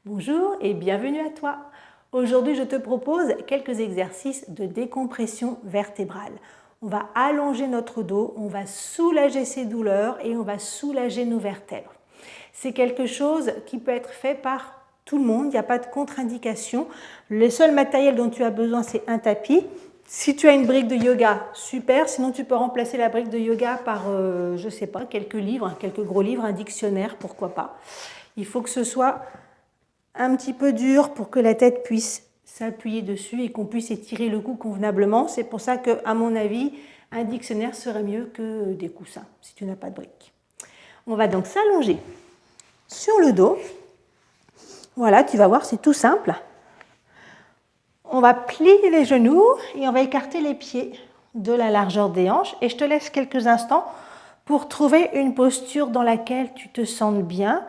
Bonjour et bienvenue à toi. Aujourd'hui, je te propose quelques exercices de décompression vertébrale. On va allonger notre dos, on va soulager ses douleurs et on va soulager nos vertèbres. C'est quelque chose qui peut être fait par tout le monde, il n'y a pas de contre-indication. Le seul matériel dont tu as besoin, c'est un tapis. Si tu as une brique de yoga, super. Sinon, tu peux remplacer la brique de yoga par, je ne sais pas, quelques livres, quelques gros livres, un dictionnaire, pourquoi pas. Il faut que ce soit un petit peu dur pour que la tête puisse s'appuyer dessus et qu'on puisse étirer le cou convenablement. C'est pour ça qu'à mon avis, un dictionnaire serait mieux que des coussins, si tu n'as pas de briques. On va donc s'allonger sur le dos. Voilà, tu vas voir, c'est tout simple. On va plier les genoux et on va écarter les pieds de la largeur des hanches. Et je te laisse quelques instants pour trouver une posture dans laquelle tu te sentes bien.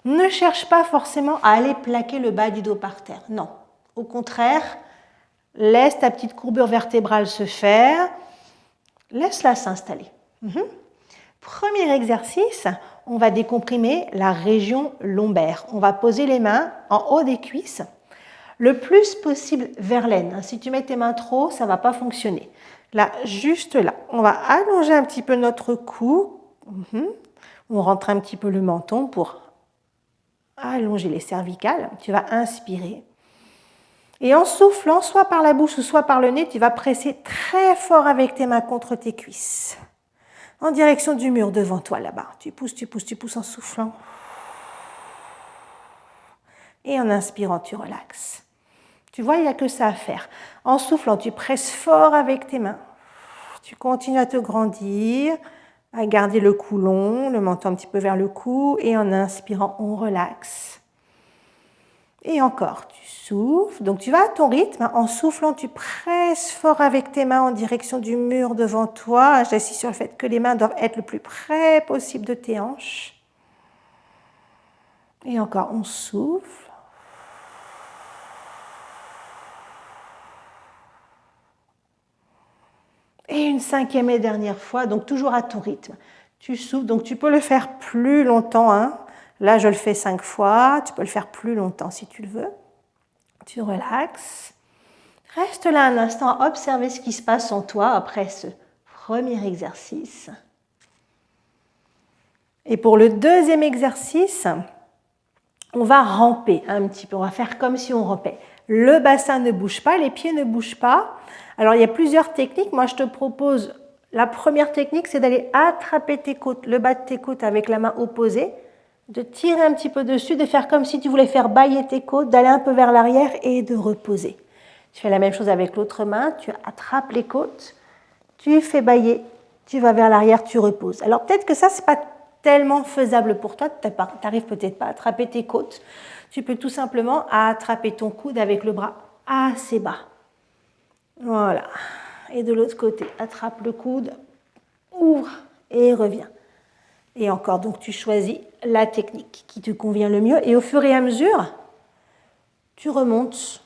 Ne cherche pas forcément à aller plaquer le bas du dos par terre. Non, au contraire, laisse ta petite courbure vertébrale se faire. Laisse-la s'installer. Premier exercice, on va décomprimer la région lombaire. On va poser les mains en haut des cuisses, le plus possible vers l'aine. Si tu mets tes mains trop haut, ça ne va pas fonctionner. Là, juste là, on va allonger un petit peu notre cou. On rentre un petit peu le menton pour allonger les cervicales. Tu vas inspirer. Et en soufflant, soit par la bouche ou soit par le nez, tu vas presser très fort avec tes mains contre tes cuisses. En direction du mur devant toi, là-bas. Tu pousses, tu pousses, tu pousses en soufflant. Et en inspirant, tu relaxes. Tu vois, il n'y a que ça à faire. En soufflant, tu presses fort avec tes mains. Tu continues à te grandir, à garder le cou long, le menton un petit peu vers le cou. Et en inspirant, on relaxe. Et encore, tu souffles. Donc tu vas à ton rythme. En soufflant, tu presses fort avec tes mains en direction du mur devant toi. J'insiste sur le fait que les mains doivent être le plus près possible de tes hanches. Et encore, on souffle. Et une cinquième et dernière fois, donc toujours à ton rythme. Tu souffles, donc tu peux le faire plus longtemps. Là, je le fais 5 fois. Tu peux le faire plus longtemps si tu le veux. Tu relaxes. Reste là un instant à observer ce qui se passe en toi après ce premier exercice. Et pour le deuxième exercice, on va ramper un petit peu. On va faire comme si on rampait. Le bassin ne bouge pas, les pieds ne bougent pas. Alors, il y a plusieurs techniques. Moi, je te propose, la première technique, c'est d'aller attraper tes côtes, le bas de tes côtes avec la main opposée, de tirer un petit peu dessus, de faire comme si tu voulais faire bâiller tes côtes, d'aller un peu vers l'arrière et de reposer. Tu fais la même chose avec l'autre main, tu attrapes les côtes, tu fais bâiller, tu vas vers l'arrière, tu reposes. Alors, peut-être que ça, ce n'est pas tellement faisable pour toi, tu n'arrives peut-être pas à attraper tes côtes. Tu peux tout simplement attraper ton coude avec le bras assez bas. Voilà. Et de l'autre côté, attrape le coude, ouvre et reviens. Et encore, donc tu choisis la technique qui te convient le mieux. Et au fur et à mesure, tu remontes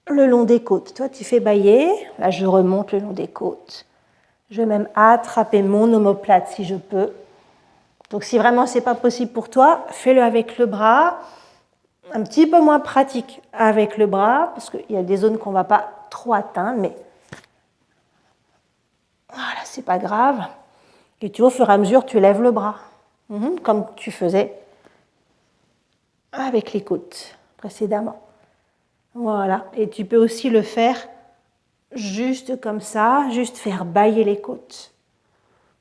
le long des côtes. Toi, tu fais bâiller. Là, je remonte le long des côtes. Je vais même attraper mon omoplate si je peux. Donc, si vraiment ce n'est pas possible pour toi, fais-le avec le bras. Un petit peu moins pratique avec le bras, parce qu'il y a des zones qu'on ne va pas trop atteindre, mais voilà, c'est pas grave. Et tu vois, au fur et à mesure, tu lèves le bras, comme tu faisais avec les côtes précédemment. Voilà, et tu peux aussi le faire juste comme ça, juste faire bâiller les côtes.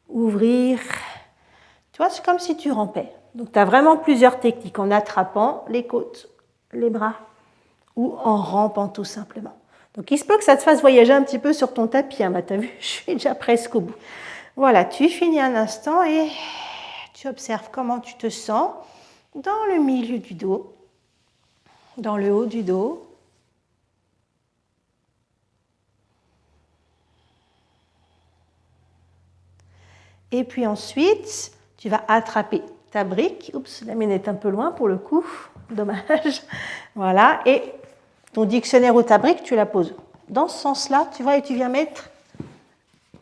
Ouvrir. Tu vois, c'est comme si tu rampais. Donc, tu as vraiment plusieurs techniques en attrapant les côtes, les bras, ou en rampant tout simplement. Donc, il se peut que ça te fasse voyager un petit peu sur ton tapis. Tu as vu, je suis déjà presque au bout. Voilà, tu finis un instant et tu observes comment tu te sens dans le milieu du dos, dans le haut du dos. Et puis ensuite, tu vas attraper ta brique. Oups, la mienne est un peu loin pour le coup. Dommage. Voilà. Et ton dictionnaire ou ta brique, tu la poses dans ce sens-là, tu vois, et tu viens mettre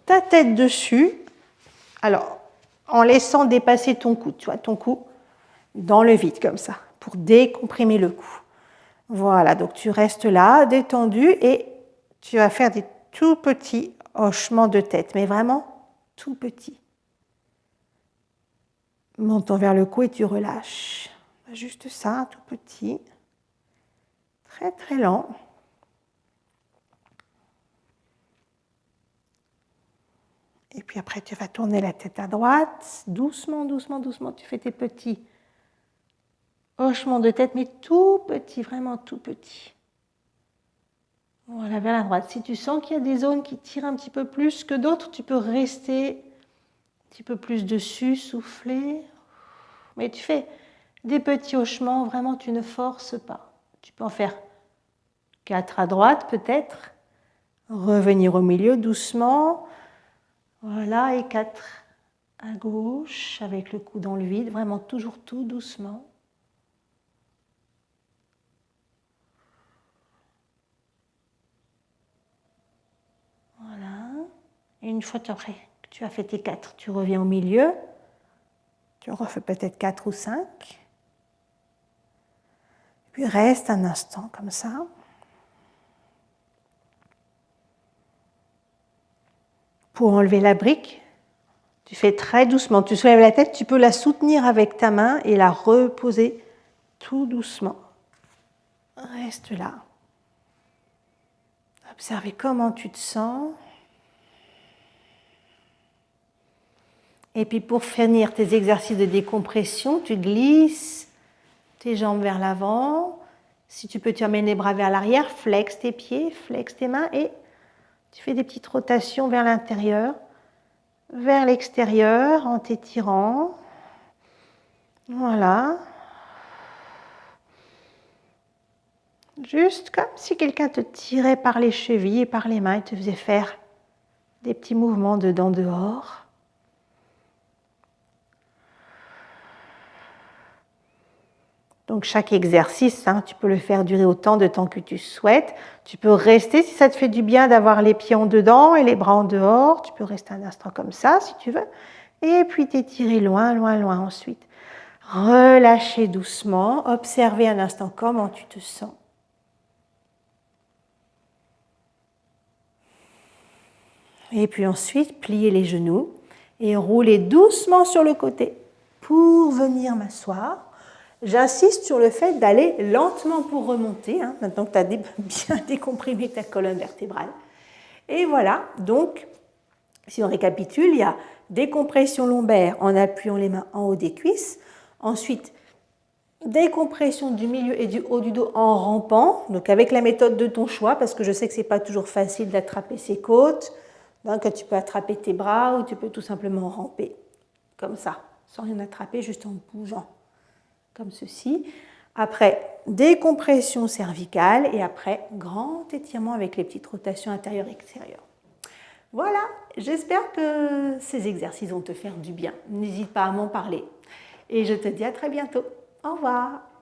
ta tête dessus. Alors, en laissant dépasser ton cou, tu vois, ton cou dans le vide, comme ça, pour décomprimer le cou. Voilà, donc tu restes là, détendu, et tu vas faire des tout petits hochements de tête, mais vraiment tout petits. Montant vers le cou et tu relâches. Juste ça, tout petit. Très très lent. Et puis après, tu vas tourner la tête à droite. Doucement, doucement, doucement, tu fais tes petits hochements de tête, mais tout petit, vraiment tout petit. Voilà, vers la droite. Si tu sens qu'il y a des zones qui tirent un petit peu plus que d'autres, tu peux rester un petit peu plus dessus, souffler. Mais tu fais des petits hochements, vraiment, tu ne forces pas. Tu peux en faire 4 à droite, peut-être. Revenir au milieu doucement. Voilà, et 4 à gauche, avec le cou dans le vide. Vraiment, toujours tout doucement. Voilà. Et une fois après que tu as fait tes 4, tu reviens au milieu. Tu refais peut-être 4 ou 5. Puis reste un instant comme ça. Pour enlever la brique, tu fais très doucement. Tu soulèves la tête, tu peux la soutenir avec ta main et la reposer tout doucement. Reste là. Observez comment tu te sens. Et puis pour finir tes exercices de décompression, tu glisses tes jambes vers l'avant. Si tu peux, tu emmènes les bras vers l'arrière, flex tes pieds, flex tes mains et tu fais des petites rotations vers l'intérieur, vers l'extérieur en t'étirant. Voilà. Juste comme si quelqu'un te tirait par les chevilles et par les mains et te faisait faire des petits mouvements dedans-dehors. Donc chaque exercice, tu peux le faire durer autant de temps que tu souhaites. Tu peux rester, si ça te fait du bien d'avoir les pieds en dedans et les bras en dehors, tu peux rester un instant comme ça si tu veux. Et puis t'étirer loin, loin, loin ensuite. Relâcher doucement, observer un instant comment tu te sens. Et puis ensuite, plier les genoux et rouler doucement sur le côté pour venir m'asseoir. J'insiste sur le fait d'aller lentement pour remonter, maintenant que tu as bien décomprimé ta colonne vertébrale. Et voilà, donc, si on récapitule, il y a décompression lombaire en appuyant les mains en haut des cuisses. Ensuite, décompression du milieu et du haut du dos en rampant, donc avec la méthode de ton choix, parce que je sais que ce n'est pas toujours facile d'attraper ses côtes, que tu peux attraper tes bras ou tu peux tout simplement ramper, comme ça, sans rien attraper, juste en bougeant. Comme ceci. Après, décompression cervicale et après, grand étirement avec les petites rotations intérieures-extérieures. Voilà, j'espère que ces exercices vont te faire du bien. N'hésite pas à m'en parler. Et je te dis à très bientôt. Au revoir.